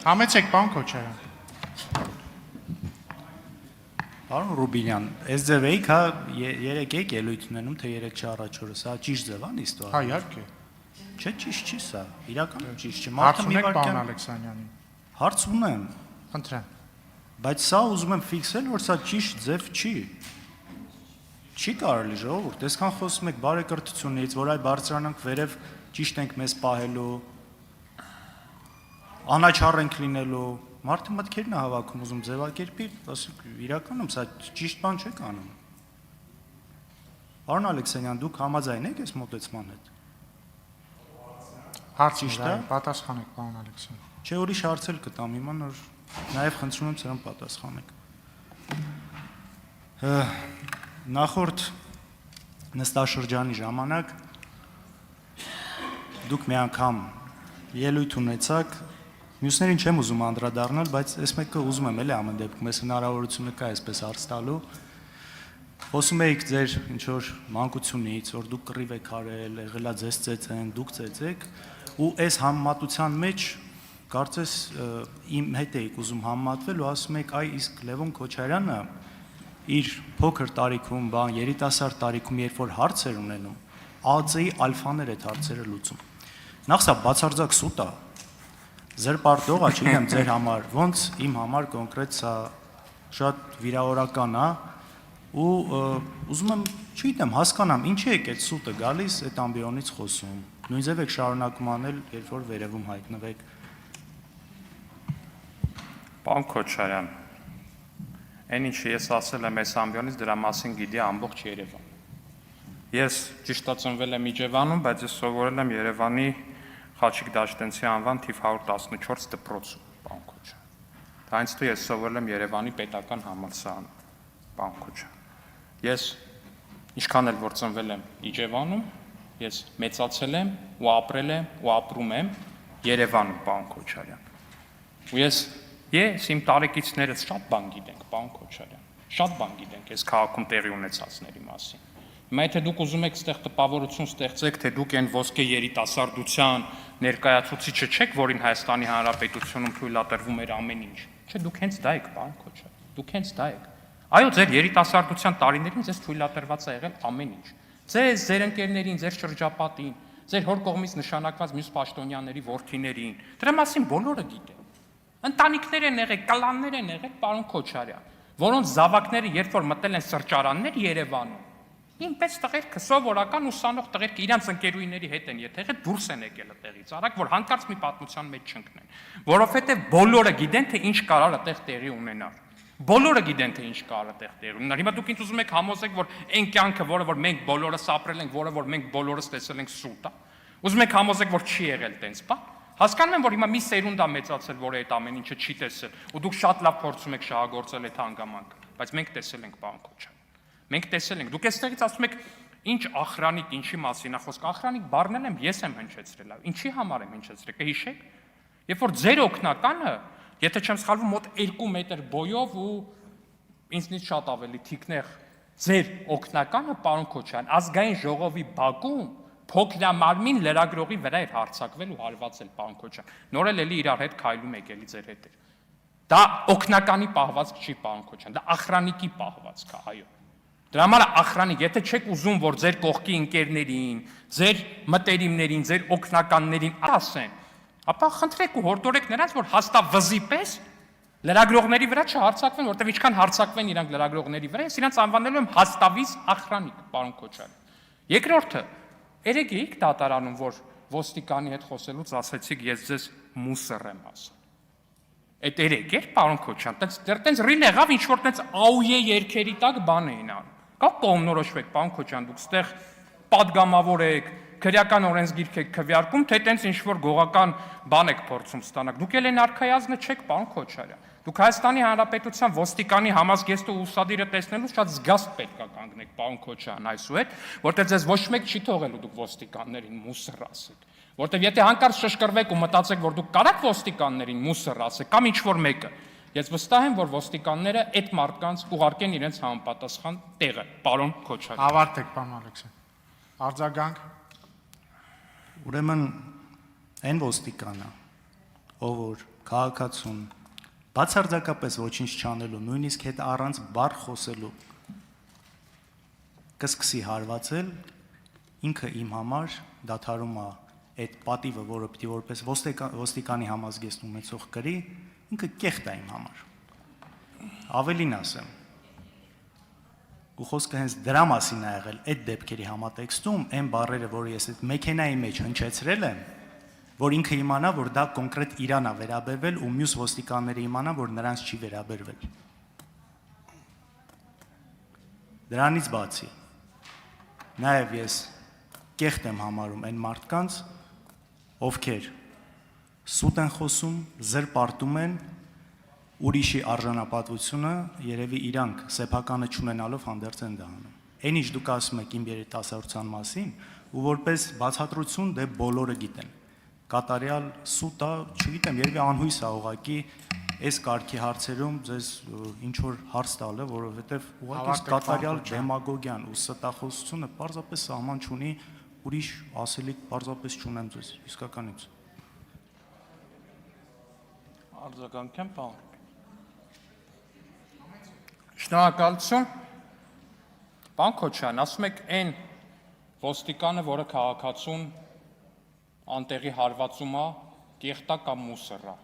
Համեցեք, պարոն Քոչարյան։ Պարոն Ռուբինյան, այս ձև էիք, հա, երեք եք ելույթ ունենում, թե երեք չառաջ օրը, սա ճիշտ ձև ա նիստվա։ Հա, իհարկե։ Չէ, ճիշտ չի սա, իրական ճիշտ չի։ Հարց ունեք պարոն Ալեքսանյանին։ Հարց ունեմ, Խնդրեմ։ բայց սա ուզում եմ ֆիքսել, որ սա ճիշտ ձև չի։ Չի կարելի ժողովուրդ, այսքան խոսում եք բարեկրթությունից, որ այ բարձրանանք վերև ճիշտ ենք մեզ պահելու, անաչառ ենք լինելու, մարդը մտքերն է հավաքում, ուզում ձևակերպի, ասեք, իրականում սա ճիշտ բան չեք անում։ Պարոն Ալեքսանյան, դուք համաձայն եք այս մոտեցման հետ։ Հարց ճիշտ է, պատասխանեք պարոն Ալեքսանյան։ Չէ, ուրիշ հարցել կտամ հիմա, որ նաև խնդրում եմ սրան պատասխանեք։ Նախորդ նստաշրջանի ժամանակ դուք մի անգամ ելույթ ունեցաք, մյուսներին չեմ ուզում անդրադառնալ, բայց այս մեկը ուզում եմ էլի ամեն դեպքում, ես հնարավորությունը կա այսպես հարց տալու։ Խոսում էիք ձեր ինչ-որ մանկությունից, որ դուք կռիվ եք արել, եղելա ձեզ ծեծեն, դուք ծեծեք, ու այս համեմատության մեջ կարծես իմ հետ էիք ուզում համեմատվել ու ասում եք, այ իսկ Լևոն Քոչարյանը իր փոքր տարիքում, երիտասարդ տարիքում, երբ որ հարց էր ունենում, ԱԱԾ-ի ալֆաներ այդ հարցերը լուծում։ Նախ սա բացարձակ սուտ է, զրպարտող է, չգիտեմ ձեր համար, ոնց իմ համար կոնկրետ սա շատ վիրավորական է, ու ուզում եմ, չգիտեմ, հասկանամ, ինչի եք այդ սուտը գալիս այդ ամբիոնից խոսում, նույնձև եք շարունակում անել, երբ որ վերևում հայտնվեք։ Պարոն Քոչարյան, այն ինչը ես ասել եմ այս ամբիոնից, դրա մասին գիտի ամբողջ Երևան։ Ես ճիշտը ծնվել եմ Իջևանում, բայց ես սովորել եմ Երևանի Խաչիկ Դաշտենցի անվան թիվ 114 դպրոցում, պարոն Քոչարյան։ Դա այնց դու ես սովորել եմ Երևանի պետական համալսարանում, պարոն Քոչարյան։ Ես ինչքան էլ որ ծնվել եմ Իջևանում, ես մեծացել եմ ու ապրել եմ ու ապրում եմ Երևանում, պարոն Քոչարյան։ Ու ես իմ տարեկիցներս շատ բան գիտենք, պարոն Քոչարյան, շատ բան գիտենք այս քաղաքում տեղի ունեցածների մասին։ Հիմա եթե դուք ուզում եք այդտեղ տպավորություն ստեղծեք, թե դուք այն ոսկե երիտասարդության ներկայացուցիչը չեք, որին Հայաստանի Հանրապետությունում թույլատրվում էր ամեն ինչ։ Չէ, դուք հենց դա եք, պարոն Քոչարյան, դուք հենց դա եք։ Այո, ձեր երիտասարդության տարիներին ձեզ թույլատրված է եղել ամեն ինչ։ Ձեզ, ձեր ընկերներին, ձեր շրջապատին, ձեր հոր կողմից նշանակված մյուս պաշտոնյաների որդիներին, դրա մասին բոլորը գիտեն։ Ընտանիքներ են եղել, կլաններ են եղել, պարոն Քոչարյան, որոնց զավակները երբ որ մտել են սրճարաններ Երևանում, ինպես տղերքը սովորական ուսանող տղերքը իրանց ընկերուհիների հետ են եղել, դուրս են եկել այդտեղից, արագ որ հանկարծ մի պատմության մեջ չընկնեն, որովհետև բոլորը գիտեն, թե ինչ կարող է այդտեղ տեղի ունենալ։ Բոլորը գիտեն, թե ինչ կարող է այդտեղ տեղի ունենալ։ Հիմա դուք ինձ ուզում եք համոզեք, որ այն կյանքը, որը որ մենք բոլորս ապրել ենք, որը որ մենք բոլորս տեսել ենք սուտ է, ուզում եք համոզեք, որ չի եղել տենց, բա։ Հասկանում եմ, որ հիմա մի սերունդ է մեծացել, որը այդ ամեն ինչը չի տեսել, ու դուք շատ լավ փորձում եք շահագործել այդ հանգամանքը, բայց մենք տեսել ենք, պարոն Քոչարյան։ Մենք տեսել ենք, դուք այստեղից ասում եք, ինչ ախրանիկ, ինչի մասին է խոսքը, ախրանիկ բառն եմ ես եմ հնչեցրել, ինչի համար եմ հնչեցրել, կհիշեք։ Երբ որ ձեր օգնականը, եթե չեմ սխալվում, մոտ 2 մետր բոյով ու ինձնից շատ ավելի թիկնեղ ձեր օգնականը, պարոն Քոչարյան, ազգային ժողովի բակում փոքրամարմին լրագրողի վրա էր հարձակվել ու հարվածել, պարոն Քոչարյան։ Նոր էլ իրար հետ քայլում եք էլի ձեր հետ։ Դա օգնականի պահվածք չի, պարոն Քոչարյան, դա ախրանիկի պահվածք է, այո։ Դրա համար ախրանիկ, եթե չեք ուզում, որ ձեր կողքի ընկերներին, ձեր մտերիմներին, ձեր օգնականներին ասեն, ապա խնդրեք ու հորդորեք նրանց, որ հաստա վզի պես լրագրողների վրա չհարցակվեն, որտեղ ինչքան հարցակվեն իրանք լրագրողների վրա, ես իրանց անվանելու եմ հաստավից ախրանիկ, պարոն Քոչարյան։ Երկրորդը, երեք էիք դատարանում, որ ոստիկանի հետ խոսելուց ասեցիք, ես ձեզ մուսր եմ ասել։ Այդ երեք էր, պարոն Քոչարյան, տենց ռիլ եղավ, ինչ որ տենց աուե երկերի տակ բան էին անում։ Կա կողմնորոշվեք, պարոն Քոչարյան, դուք ստեղ պատգամավոր եք, քրեական օրենսգիրք եք քվեարկում, թե տենց ինչ որ գողական բան եք փորձում ստանալ։ Դուք էլ են արքայազնը չեք, պարոն Քոչարյան։ Դուք Հայաստանի Հանրապետության ոստիկանի համազգեստը ու ուսադիրը տեսնելու շատ զգաստ պետք է կանգնեք, պարոն Քոչարյան, այսուհետ, որտեղ ձեզ ոչ մեկ չի թողելու դուք ոստիկաններին մուսր ասեք։ Որտեղ եթե հանկարծ շշկրվեք ու մտածեք, որ դուք կարաք ոստիկաններին մուսր ասեք, կամ ինչ որ մեկը, ես վստահ եմ, որ ոստիկանները այդ մարդկանց ուղարկեն իրենց համապատասխան տեղը, պարոն Քոչարյան։ Ավարտեք, պարոն Ալեքսյան։ Արձագանք։ Ուրեմն այն ոստիկանը, ով որ քաղաքացուն բացարձակապես ոչինչ չանելու, նույնիսկ հետ առանց բառ խոսելու կսկսի հարվածել, ինքը իմ համար դադարում է այդ պատիվը, որը պիտի որպես ոստիկանի համազգեստ ունեցող կրի, ինքը կեղտ է իմ համար։ Ավելին ասեմ, ու խոսքը հենց դրա մասին է եղել այդ դեպքերի համատեքստում, այն բառերը, որ ես այդ մեքենայի մեջ հնչեցրել եմ, որ ինքը իմանա, որ դա կոնկրետ իրան է վերաբերվել ու մյուս ոստիկանները իմանա, որ նրանց չի վերաբերվել։ Դրանից բացի, նաև ես կեղտ եմ համարում այն մարդկանց, ովքեր սուտ են խոսում, զրպարտում են ուրիշի արժանապատվությունը, երևի իրանք սեփականը չունենալով հանդերձ են դա անում։ Այն ինչ դուք ասում եք իմ երիտասարդության մասին, ու որպես բացատրություն դե բոլորը գիտեն։ Կատարյալ սուտ է, չգիտեմ, երևի անհույս է ուղղակի այս կարգի հարցերում ձեզ ինչ որ հարց տալը, որովհետև ուղղակի կատարյալ դեմագոգիան ու ստախոսությունը պարզապես սահման չունի, ուրիշ ասելիք պարզապես չունեմ ձեզ, իսկականից։ Արձագանք եմ, պարոն։ Շնորհակալություն։ Պարոն Քոչարյան, ասում եք այն ոստիկանը, որը քաղաքացուն անտեղի հարվածում է, կեղտա կամ մուսր է։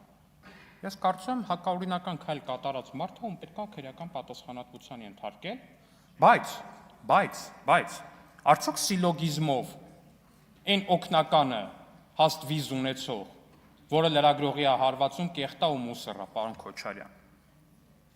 Ես կարծում եմ հակաօրինական քայլ կատարած մարդը ում պետք է քրեական պատասխանատվության ենթարկել, բայց արդյոք սիլոգիզմով այն օգնականը հաստ վիզ ունեցող, որը լրագրողի է հարվածում, կեղտա ու մուսր է, պարոն Քոչարյան։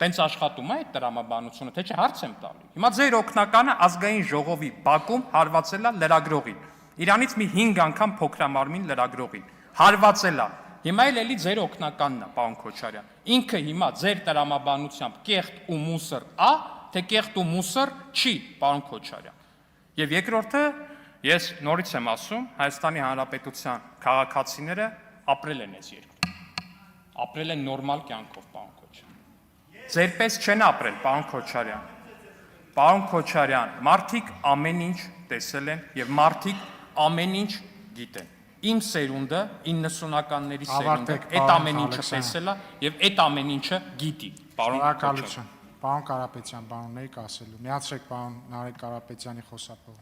Տենց աշխատում է այդ տրամաբանությունը, թե չէ հարց եմ տալի։ Հիմա ձեր օգնականը ազգային ժողովի բակում հարվածել է լրագրողին։ Իրանից մի 5 անգամ փոքրամարմին լրագրողին հարվածել է։ Հիմա էլի ձեր օգնականն է, պարոն Քոչարյան։ Ինքը հիմա ձեր տրամաբանությամբ կեղտ ու մուսր է, թե կեղտ ու մուսր չի, պարոն Քոչարյան։ Եվ երկրորդը, ես նորից եմ ասում, Հայաստանի Հանրապետության քաղաքացիները ապրել են այս երկրում։ Ապրել են նորմալ կյանքով, պարոն Քոչարյան։ Ձերպես չեն ապրել, պարոն Քոչարյան։ Պարոն Քոչարյան, մարդիկ ամեն ինչ տեսել են եւ մարդիկ ամեն ինչ գիտեն։ Իմ սերունդը 90-ականների սերունդը այդ ամեն ինչը տեսել է եւ այդ ամեն ինչը գիտի, պարոն Քոչարյան։ Պարոն Կարապետյան, բանուների կասելու։ Միացրեք պարոն Նարեկ Կարապետյանի խոսափողը։